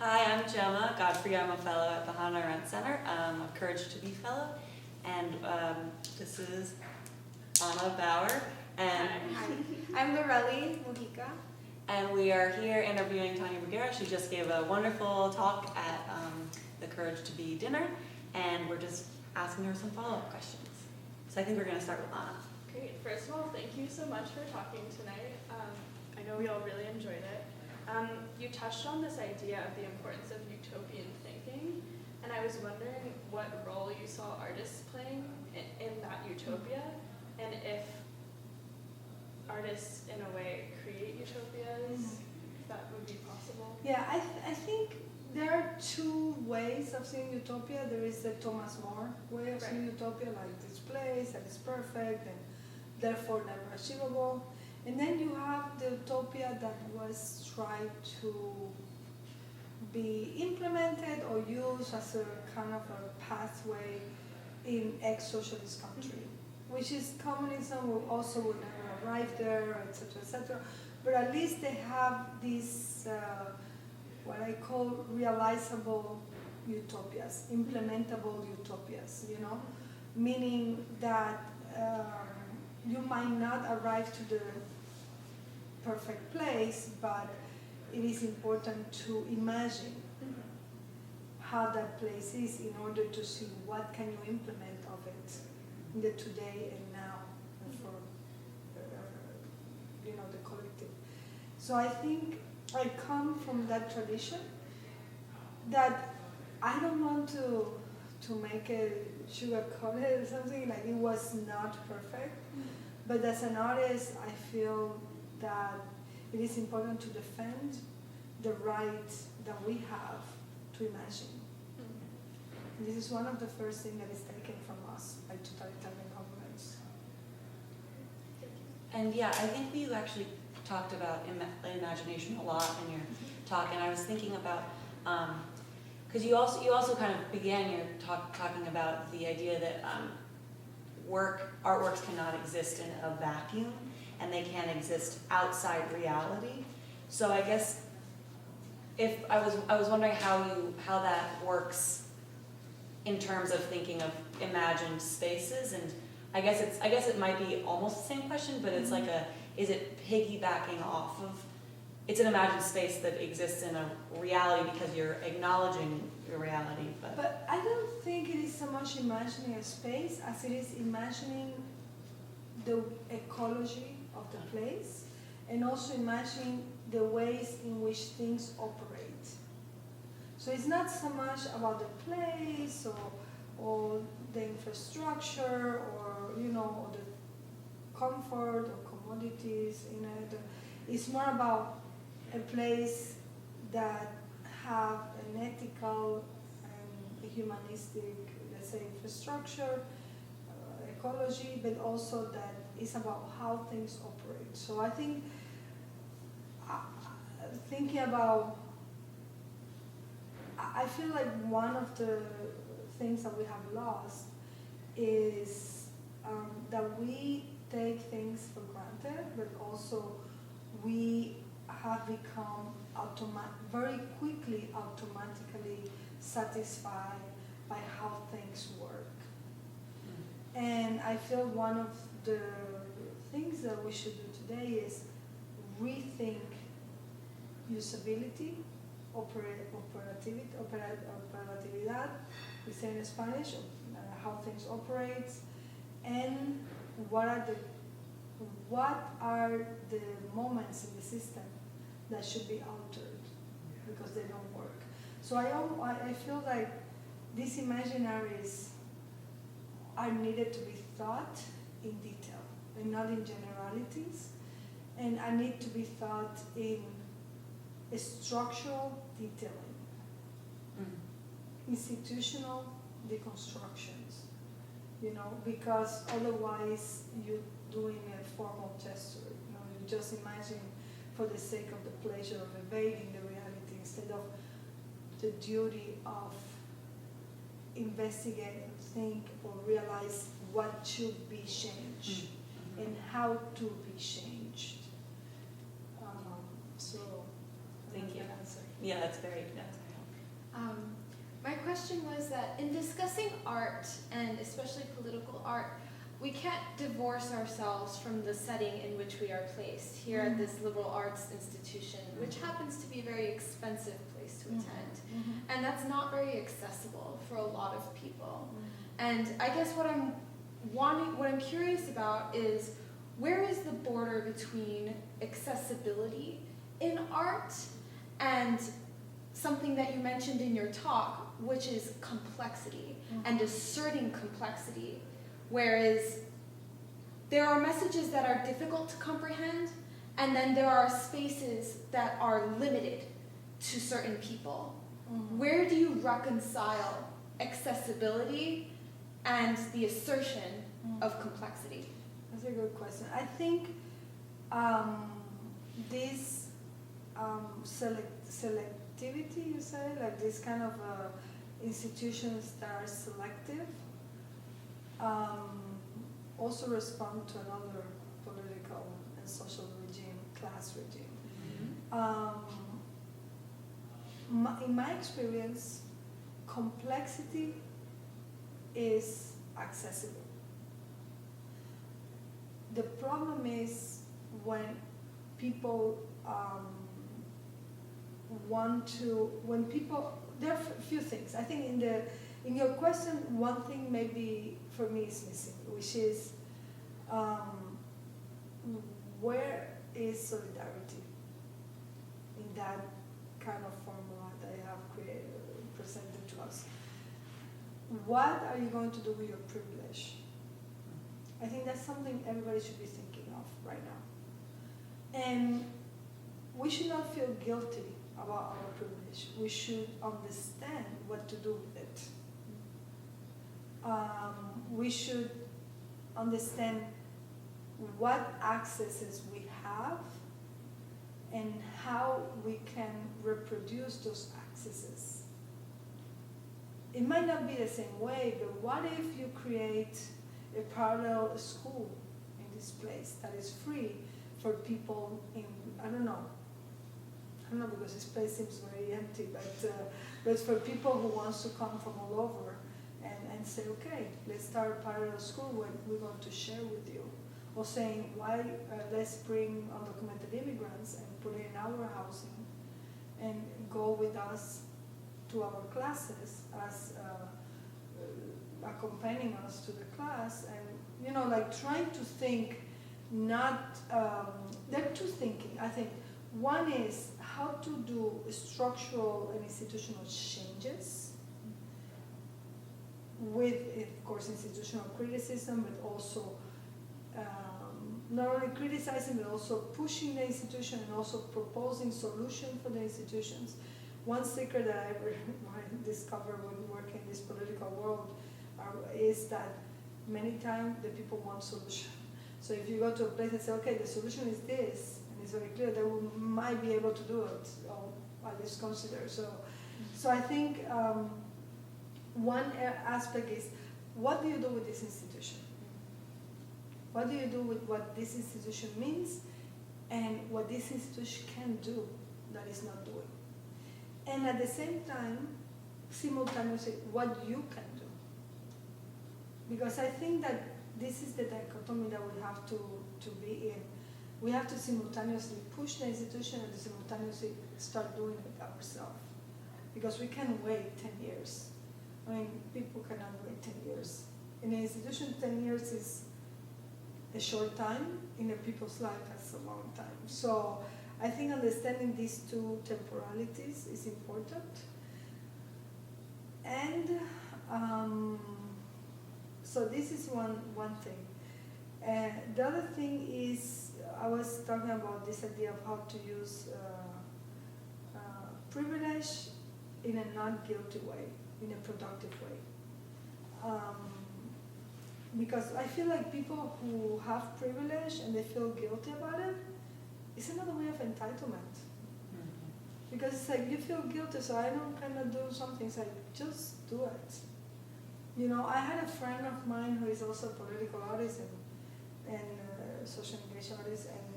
Hi, I'm Gemma Godfrey. I'm a fellow at the Hannah Arendt Center, a Courage to Be fellow, and this is Anna Bauer, and Hi, I'm Lorelli Mujica. And we are here interviewing Tania Bruguera. She just gave a wonderful talk at the Courage to Be dinner, and we're just asking her some follow-up questions. So I think we're going to start with Anna. Great. First of all, thank you so much for talking tonight. I know we all really enjoyed it. You touched on this idea of the importance of utopian thinking, and I was wondering what role you saw artists playing in that utopia, and if artists, in a way, create utopias, if that would be possible. Yeah, I think there are two ways of seeing utopia. There is the Thomas More way of seeing utopia, like this place that is perfect and therefore never achievable. And then you have the utopia that was tried to be implemented or used as a kind of a pathway in ex-socialist country, which is communism will also would never arrive there, etc., etc. But at least they have these what I call realizable utopias, implementable utopias. You know, meaning that you might not arrive to the perfect place, but it is important to imagine how that place is in order to see what can you implement of it in the today and now for the collective. So I think I come from that tradition that I don't want to make a sugarcoat it or something, like it was not perfect, but as an artist I feel that it is important to defend the right that we have to imagine. And this is one of the first things that is taken from us by totalitarian governments. And yeah, I think you actually talked about imagination a lot in your talk, and I was thinking about, because you also kind of began your talk talking about the idea that artworks cannot exist in a vacuum, and they can't exist outside reality. So I guess if I was wondering how that works in terms of thinking of imagined spaces, and I guess it might be almost the same question, but it's like is it piggybacking off of, it's an imagined space that exists in a reality because you're acknowledging your reality, but I don't think it is so much imagining a space as it is imagining the ecology of the place, and also imagining the ways in which things operate. So it's not so much about the place or the infrastructure or or the comfort or commodities in it. It's more about a place that have an ethical and humanistic, let's say, infrastructure, ecology, but also that it's about how things operate. So I think thinking about, I feel like one of the things that we have lost is that we take things for granted, but also we have become very quickly automatically satisfied by how things work. And I feel one of the things that we should do today is rethink usability, operatividad, we say in Spanish, how things operate, and what are the moments in the system that should be altered because they don't work. So I feel like these imaginaries are needed to be thought in detail and not in generalities, and I need to be thought in a structural detailing, institutional deconstructions, because otherwise you're doing a formal gesture. You just imagine for the sake of the pleasure of evading the reality instead of the duty of investigate, think, or realize what should be changed and how to be changed. So, thank you. Answer. Yeah, that's very My question was that in discussing art, and especially political art, we can't divorce ourselves from the setting in which we are placed here at this liberal arts institution, which happens to be a very expensive place to attend. And that's not very accessible for a lot of people. And I guess what I'm curious about is, where is the border between accessibility in art and something that you mentioned in your talk, which is complexity and asserting complexity? Whereas there are messages that are difficult to comprehend, and then there are spaces that are limited to certain people. Where do you reconcile accessibility and the assertion of complexity? That's a good question. I think this selectivity, you say, like this kind of institutions that are selective, also respond to another political and social regime, class regime. In my experience, complexity is accessible. The problem is when people there are a few things. I think in your question, one thing maybe for me is missing, which is where is solidarity in that kind of formula that I have presented to us? What are you going to do with your privilege? I think that's something everybody should be thinking of right now. And we should not feel guilty about our privilege. We should understand what to do with it. We should understand what accesses we have and how we can reproduce those accesses. It might not be the same way, but what if you create a parallel school in this place that is free for people in, I don't know, because this place seems very empty, but for people who wants to come from all over and say, okay, let's start a parallel school where we're going to share with you. Or saying, let's bring undocumented immigrants and put it in our housing and go with us to our classes as accompanying us to the class, and trying to think not, there are two thinking, I think. One is how to do structural and institutional changes with, of course, institutional criticism, but also not only criticizing, but also pushing the institution and also proposing solutions for the institutions. One secret that I discovered when working in this political world is that many times the people want solution. So if you go to a place and say, okay, the solution is this, and it's very clear, they might be able to do it, or at least consider. So I think one aspect is, what do you do with this institution? What do you do with what this institution means and what this institution can do that is not doing? And at the same time, simultaneously, what you can do. Because I think that this is the dichotomy that we have to be in. We have to simultaneously push the institution and simultaneously start doing it ourselves. Because we can't wait 10 years. I mean, people cannot wait 10 years. In an institution, 10 years is a short time. In a people's life, that's a long time. So I think understanding these two temporalities is important. And so this is one thing. The other thing is, I was talking about this idea of how to use privilege in a non-guilty way, in a productive way. Because I feel like people who have privilege and they feel guilty about it, it's another way of entitlement. Because it's like, you feel guilty, so I don't kind of do something. It's like, just do it. You know, I had a friend of mine who is also a political artist and social engaged artist, and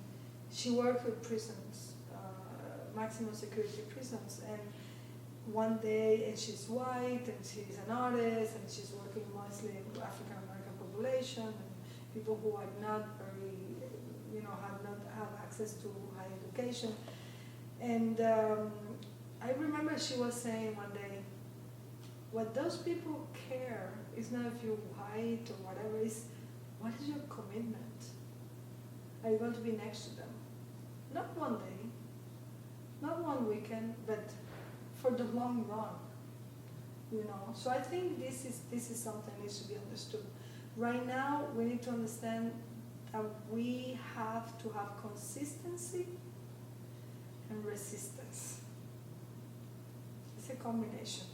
she worked with prisons, maximum security prisons. And one day, and she's white, and she's an artist, and she's working mostly with African American population, and people who are not very, have not have access to high education. And I remember she was saying one day, what those people care is not if you're white or whatever, is what is your commitment? Are you going to be next to them? Not one day, not one weekend, but for the long run, So I think this is something that needs to be understood. Right now, we need to understand that we have to have consistency and resistance. It's a combination,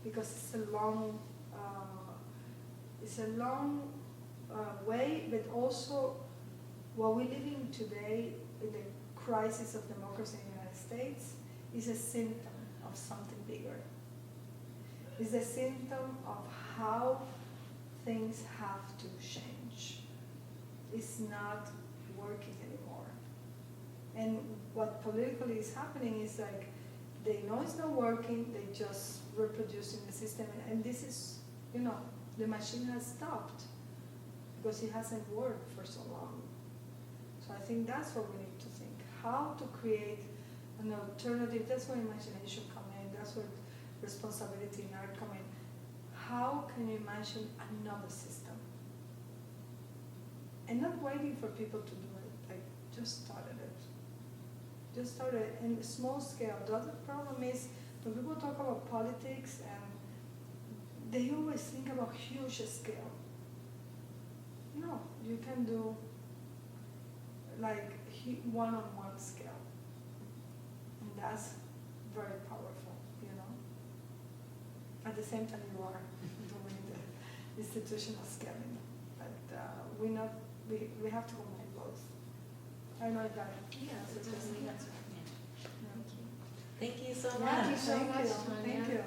because it's a long way, but also what we're living today in the crisis of democracy in the United States is a symptom of something bigger. It's a symptom of how things have to change. It's not working anymore. And what politically is happening is like, they know it's not working, they just reproducing the system, and this is, the machine has stopped because it hasn't worked for so long. So I think that's what we need to think, how to create an alternative. That's where imagination comes in, that's where responsibility in art comes in. How can you imagine another system? And not waiting for people to do it, like just started it. Just started in a small scale. The other problem is when people talk about politics, and they always think about huge scale. No, you can do like one-on-one scale, and that's very powerful. At the same time, you are doing the institutional scaling, but we have to combine both. I know that. Yeah, That's totally. just- Thank you so much. Thank you so much, Thank you. Tania. Thank you.